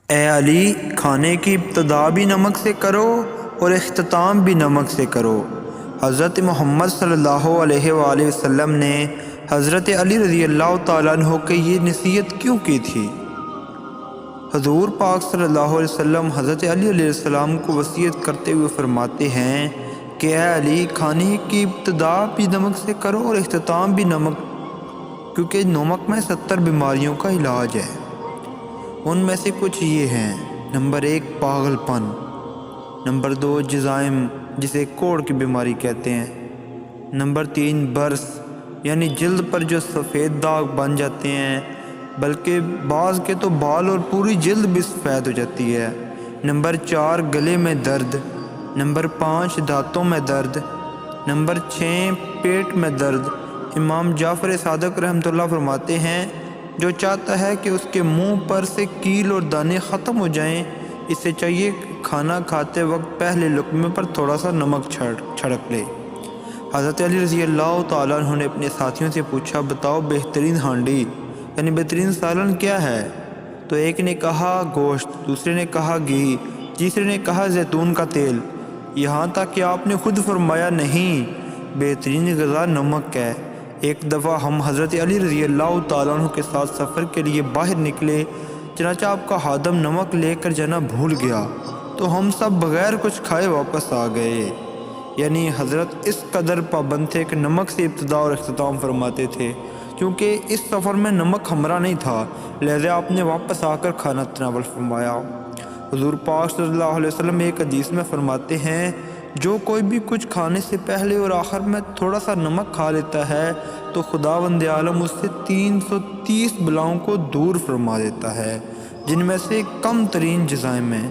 اے علی، کھانے کی ابتدا بھی نمک سے کرو اور اختتام بھی نمک سے کرو۔ حضرت محمد صلی اللہ علیہ وآلہ وسلم نے حضرت علی رضی اللہ تعالیٰ عنہ کے یہ نصیحت کیوں کی تھی؟ حضور پاک صلی اللہ علیہ وسلم حضرت علی علیہ السلام کو وصیت کرتے ہوئے فرماتے ہیں کہ اے علی، کھانے کی ابتدا بھی نمک سے کرو اور اختتام بھی نمک، کیونکہ نمک میں 70 بیماریوں کا علاج ہے۔ ان میں سے کچھ یہ ہیں: نمبر 1 پاگل پن، نمبر 2 جزائم جسے کوڑ کی بیماری کہتے ہیں، نمبر 3 برس یعنی جلد پر جو سفید داغ بن جاتے ہیں، بلکہ بعض کے تو بال اور پوری جلد بھی سفید ہو جاتی ہے، نمبر 4 گلے میں درد، نمبر 5 دانتوں میں درد، نمبر 6 پیٹ میں درد۔ امام جعفر صادق رحمۃ اللہ فرماتے ہیں، جو چاہتا ہے کہ اس کے منہ پر سے کیل اور دانے ختم ہو جائیں، اسے چاہیے کہ کھانا کھاتے وقت پہلے لقمے پر تھوڑا سا نمک چھڑک لے۔ حضرت علی رضی اللہ تعالیٰ عنہ نے اپنے ساتھیوں سے پوچھا، بتاؤ بہترین ہانڈی یعنی بہترین سالن کیا ہے؟ تو ایک نے کہا گوشت، دوسرے نے کہا گھی، تیسرے نے کہا زیتون کا تیل، یہاں تک کہ آپ نے خود فرمایا نہیں، بہترین غذا نمک ہے۔ ایک دفعہ ہم حضرت علی رضی اللہ تعالیٰ عنہ کے ساتھ سفر کے لیے باہر نکلے، چنانچہ آپ کا خادم نمک لے کر جانا بھول گیا تو ہم سب بغیر کچھ کھائے واپس آ گئے۔ یعنی حضرت اس قدر پابند تھے کہ نمک سے ابتدا اور اختتام فرماتے تھے، کیونکہ اس سفر میں نمک ہمراہ نہیں تھا، لہذا آپ نے واپس آ کر کھانا تناول فرمایا۔ حضور پاک صلی اللہ علیہ وسلم ایک حدیث میں فرماتے ہیں، جو کوئی بھی کچھ کھانے سے پہلے اور آخر میں تھوڑا سا نمک کھا لیتا ہے تو خداوند عالم اس سے 330 بلاؤں کو دور فرما دیتا ہے، جن میں سے کم ترین جزائم ہیں۔